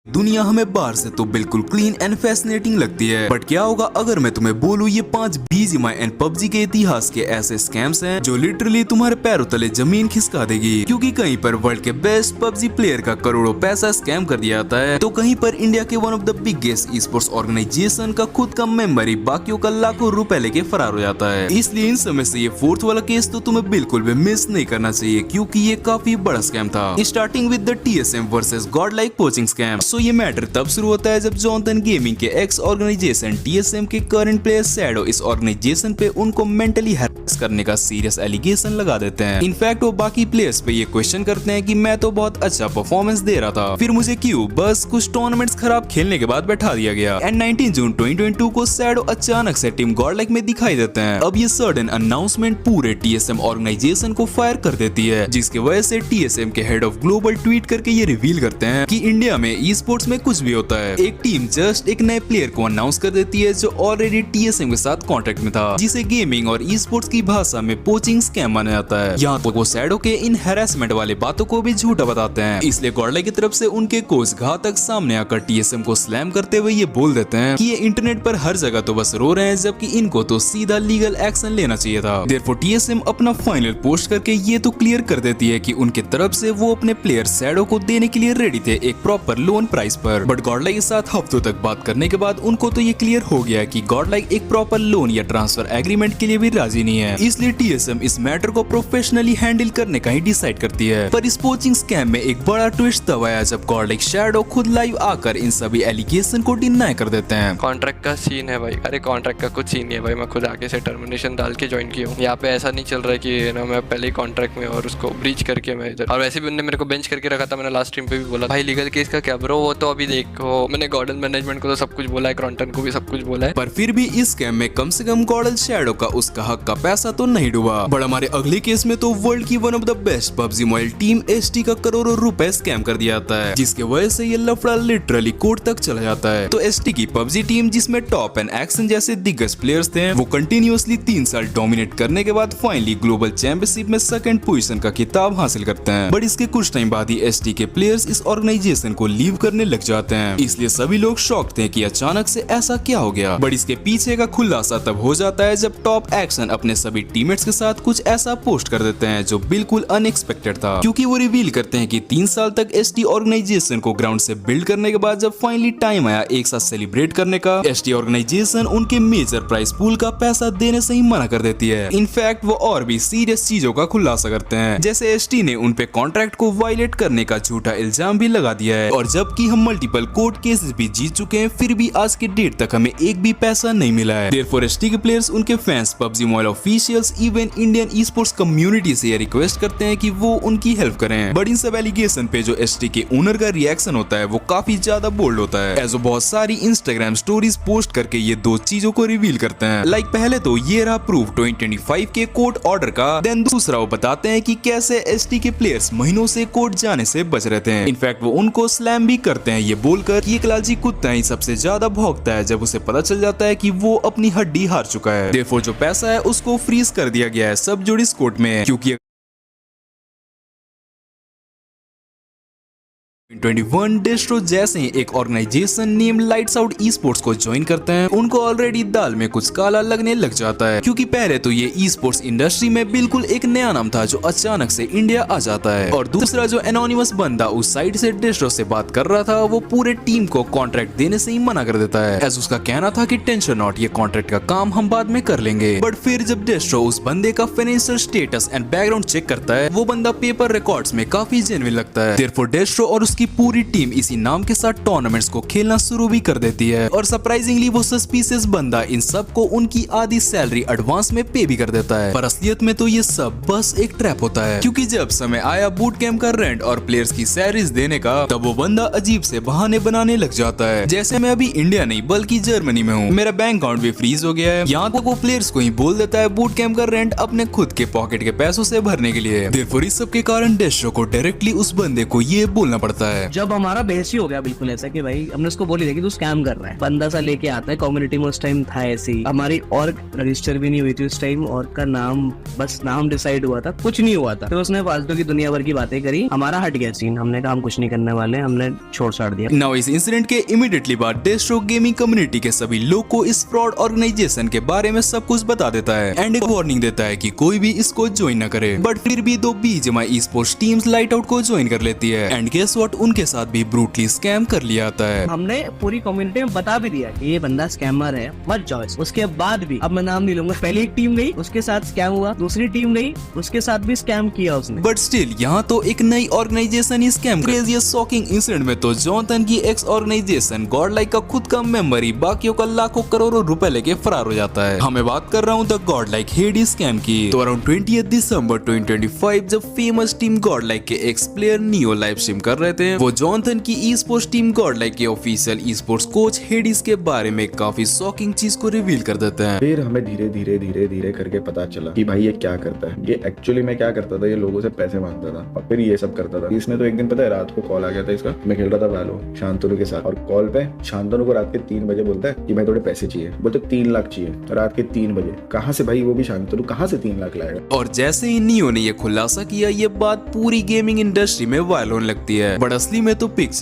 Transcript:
दुनिया हमें बाहर से तो बिल्कुल क्लीन एंड फैसिनेटिंग लगती है, बट क्या होगा अगर मैं तुम्हें बोलूं ये 5 BGMI एंड PUBG के इतिहास के ऐसे स्कैम्स हैं जो लिटरली तुम्हारे पैरों तले जमीन खिसका देगी। क्योंकि कहीं पर वर्ल्ड के बेस्ट PUBG प्लेयर का करोड़ों पैसा स्कैम कर दिया जाता है, तो कहीं पर इंडिया के one of the biggest sports organisation का खुद का मेंबर ही बाकियों का लाखों रुपए लेके फरार हो जाता है। इसलिए इन समय से ये 4th वाला केस तो तुम्हें बिल्कुल भी मिस नहीं करना चाहिए, क्योंकि ये काफी बड़ा स्कैम था। Starting with the TSM versus god like coaching scam. So ये मैटर तब शुरू होता है जब जॉनथन गेमिंग के एक्स ऑर्गेनाइजेशन TSM के करंट प्लेयर शैडो इस ऑर्गेनाइजेशन पे उनको मेंटली हैरेस करने का सीरियस एलिगेशन लगा देते हैं। इनफैक्ट वो बाकी प्लेयर्स पे ये क्वेश्चन करते हैं कि मैं तो बहुत अच्छा परफॉर्मेंस दे रहा था, फिर मुझे क्यों बस कुछ टूर्नामेंट्स खराब खेलने के बाद बैठा दिया गया। एंड 19 जून 2022 को शैडो अचानक से टीम गॉड लाइक में दिखाई देते हैं। अब ये सडन अनाउंसमेंट पूरे TSM ऑर्गेनाइजेशन को फायर कर देती है, जिसकी वजह से TSM के हेड ऑफ ग्लोबल ट्वीट करके ये रिवील करते हैं कि इंडिया में ई स्पोर्ट्स में कुछ भी होता है। एक टीम जस्ट एक नए प्लेयर को अनाउंस कर देती है जो ऑलरेडी TSM के साथ कॉन्ट्रैक्ट में था, जिसे गेमिंग और ई स्पोर्ट्स की भाषा में पोचिंग स्कैम माना जाता है। यहाँ तो वो शैडो के इन हैरेसमेंट वाले बातों को भी झूठा बताते हैं। इसलिए गॉड लाइक की तरफ से उनके कोच घातक सामने आकर TSM को स्लैम करते हुए ये बोल देते हैं कि ये इंटरनेट पर हर जगह तो बस रो रहे हैं, जबकि इनको तो सीधा लीगल एक्शन लेना चाहिए था। देयरफॉर TSM अपना फाइनल पोस्ट करके ये तो क्लियर कर देती है कि उनके तरफ से वो अपने प्लेयर शैडो को देने के लिए रेडी थे एक प्रॉपर लोन प्राइस पर। बट गॉड लाइक के साथ हफ्तों तक बात करने के बाद उनको तो ये क्लियर हो गया कि गॉड लाइक एक प्रॉपर लोन या ट्रांसफर एग्रीमेंट के लिए भी राजी नहीं है। इसलिए TSM इस मैटर को प्रोफेशनली हैंडल करने का ही डिसाइड करती है। पर इस पोचिंग स्कैम में एक बड़ा ट्विस्ट तब आया जब गॉड लाइक शैडो खुद लाइव आकर इन सभी एलिगेशन को डिनाई कर देते हैं। कॉन्ट्रैक्ट का सीन है भाई। अरे कॉन्ट्रैक्ट का कुछ सीन नहीं है भाई, मैं खुद आगे से टर्मिनेशन डाल के ज्वाइन किया हूँ। यहाँ पे ऐसा नहीं चल रहा है कि ना मैं पहले ही कॉन्ट्रैक्ट में और उसको ब्रीच करके मैं इधर, और वैसे भी उन्होंने मेरे को बेंच करके रखा था। मैंने लास्ट स्ट्रीम पे भी बोला भाई लीगल केस का क्या ब्रो, वो तो अभी देखो। मैंने गॉर्डन मैनेजमेंट को तो सब कुछ बोला है, क्रॉन्टन को भी सब कुछ बोला है, पर फिर भी इस स्कैम में कम से कम गॉडल शैडो का उसका हक का पैसा तो नहीं डूबा। बट हमारे अगले केस में तो वर्ल्ड की one of the best PUBG mobile team ST का करोड़ों रुपए स्कैम कर दिया जाता है, जिसके वजह से ये लफड़ा लिटरली कोर्ट तक चला जाता है। तो ST की PUBG टीम, जिसमें टॉप एंड एक्शन जैसे दिग्गज प्लेयर्स थे, वो कंटिन्यूअसली 3 साल डोमिनेट करने के बाद फाइनली ग्लोबल चैंपियनशिप में सेकंड पोजीशन का खिताब हासिल करते हैं। बट इसके कुछ टाइम बाद ही ST के प्लेयर्स इस ऑर्गेनाइजेशन को लीव करने लग जाते हैं। इसलिए सभी लोग शॉक थे कि अचानक से ऐसा क्या हो गया। बट इसके पीछे का खुलासा तब हो जाता है जब टॉप एक्शन अपने सभी टीममेट्स के साथ कुछ ऐसा पोस्ट कर देते हैं जो बिल्कुल अनएक्सपेक्टेड था, क्योंकि वो रिवील करते हैं कि 3 साल तक ST ऑर्गेनाइजेशन को ग्राउंड से बिल्ड करने के बाद जब फाइनली टाइम आया एक साथ सेलिब्रेट करने का, ST ऑर्गेनाइजेशन उनके मेजर प्राइस पूल का पैसा देने से ही मना कर देती है। इनफैक्ट वो और भी सीरियस चीजों का खुलासा करते हैं, जैसे ST ने उन पे कॉन्ट्रैक्ट को वायलेट करने का झूठा इल्जाम भी लगा दिया है। और जबकि हम मल्टीपल कोर्ट केसेस भी जीत चुके हैं, फिर भी आज के डेट तक हमें एक भी पैसा नहीं मिला है। देयरफॉर ST के प्लेयर्स, उनके fans, PUBG mobile officials, even Indian e sports community से ये रिक्वेस्ट करते हैं कि वो उनकी हेल्प करें। बट इन सब एलिगेशन पे जो ST के ओनर का रिएक्शन होता है वो काफी ज्यादा बोल्ड होता है, एज बहुत सारी इंस्टाग्राम स्टोरीज पोस्ट करके ये 2 चीजों को रिवील करते हैं। लाइक पहले तो ये रहा प्रूफ 2025 के कोर्ट ऑर्डर का, देन दूसरा वो बताते हैं कि कैसे ST के प्लेयर्स महीनों से कोर्ट जाने से बच रहे थे। इनफैक्ट वो उनको स्लैम भी करते हैं ये बोलकर कि एक लालची कुत्ता ही सबसे ज्यादा भौंकता है जब उसे पता चल जाता है कि वो अपनी हड्डी हार चुका है। देयरफॉर जो पैसा है उसको फ्रीज कर दिया गया है सब जुडिस कोर्ट में, क्योंकि 21 डेस्ट्रो जैसे ही एक organisation name lights out esports को ज्वाइन करते हैं, उनको ऑलरेडी दाल में कुछ काला लगने लग जाता है, क्योंकि पहले तो ये ई स्पोर्ट्स इंडस्ट्री में बिल्कुल एक नया नाम था जो अचानक से इंडिया आ जाता है। और दूसरा जो एनोनिमस बंदा उस साइड से डेस्ट्रो से बात कर रहा था, वो पूरे टीम को कॉन्ट्रैक्ट देने से ही मना कर देता है, एज उसका कहना था कि टेंशन नॉट, ये कॉन्ट्रैक्ट का काम हम बाद में कर लेंगे। बट फिर जब डेस्ट्रो उस बंदे का financial status and background check करता है, वो बंदा पेपर रिकॉर्ड्स में काफी जेन्युइन लगता है। देयरफॉर डेस्ट्रो और उसकी पूरी टीम इसी नाम के साथ टूर्नामेंट्स को खेलना शुरू भी कर देती है। और सरप्राइजिंगली वो सस्पिशियस बंदा इन सब को उनकी आधी सैलरी एडवांस में पे भी कर देता है। पर असलियत में तो ये सब बस एक ट्रैप होता है, क्योंकि जब समय आया बूट कैंप का रेंट और प्लेयर्स की सैलरीज देने का, तब वो बंदा अजीब से बहाने बनाने लग जाता है, जैसे मैं अभी इंडिया नहीं बल्कि जर्मनी में हूँ, मेरा बैंक अकाउंट भी फ्रीज हो गया है। यहाँ तक वो प्लेयर्स को ही बोल देता है बूट कैंप का रेंट अपने खुद के पॉकेट के पैसों से भरने के लिए। देयरफॉर इस सब के कारण डेस्ट्रो को डायरेक्टली उस बंदे को ये बोलना पड़ता है। जब हमारा बहस ही हो गया बिल्कुल ऐसा कि भाई हमने उसको बोली थी कि तू स्कैम कर रहा है, बंदा सा लेके आता है कम्युनिटी में, उस टाइम था ऐसे ही, हमारी और रजिस्टर भी नहीं हुई थी उस टाइम, और का नाम बस नाम डिसाइड हुआ था, कुछ नहीं हुआ था। फिर उसने फालतू की दुनिया भर की बातें करी, हमारा हट गया सीन, हमने कहा हम कुछ नहीं करने वाले, हमने छोड़ छाड़ दिया। नाउ इस इंसिडेंट के इमीडिएटली बाद डेस्ट्रोक गेमिंग कम्युनिटी के सभी लोग को इस फ्रॉड ऑर्गेनाइजेशन के बारे में सब कुछ बता देता है एंड एक वार्निंग देता है कि कोई भी इसको ज्वाइन न करे। बट फिर भी दो BGMI esports teams light out को ज्वाइन कर लेती है एंड गेस व्हाट, उनके साथ भी ब्रूटली स्कैम कर लिया जाता है। हमने पूरी कम्युनिटी में बता भी दिया कि ये बंदा स्कैमर है, मत जाओ। उसके बाद भी, अब मैं नाम नहीं लूंगा, पहले एक टीम गई उसके साथ स्कैम हुआ, दूसरी टीम गई उसके साथ भी स्कैम किया उसने। बट स्टिल यहाँ तो एक नई ऑर्गेनाइजेशन ही स्कैम क्रेजी शॉकिंग इंसिडेंट में तो जॉनथन की एक्स ऑर्गेनाइजेशन गॉडलाइक का खुद का मेंबर ही बाकियों का लाखों करोड़ों रुपए लेके फरार हो जाता है। हमें बात कर रहा हूँ द गॉडलाइक हेडी स्कैम की। तो अराउंड 20 दिसंबर 2025 जब फेमस टीम गॉडलाइक के x player neo live stream कर रहे थे, वो जॉनथन की ई स्पोर्ट्स टीम गॉडलाइक के official e sports coach Hades के बारे में काफी शॉकिंग चीज को रिवील कर देते हैं। फिर हमें धीरे धीरे धीरे धीरे करके पता चला कि भाई ये क्या करता है। ये एक्चुअली में क्या करता था, ये लोगों से पैसे मांगता था और फिर ये सब करता था। इसने तो एक दिन पता है रात को कॉल आ गया था इसका, मैं खेल रहा था वैलो शांतनु के साथ, और कॉल पे शांतनु को रात के 3 बजे बोलता है कि मैं थोड़े पैसे चाहिए, बोलते 3 लाख चाहिए रात के 3 बजे। कहाँ से भाई, वो भी शांतनु कहाँ से 3 लाख लाएगा। और जैसे ही नियो ने ये खुलासा किया, ये बात पूरी गेमिंग इंडस्ट्री में वायरल होने लगती है। बट असली में तो पिक्स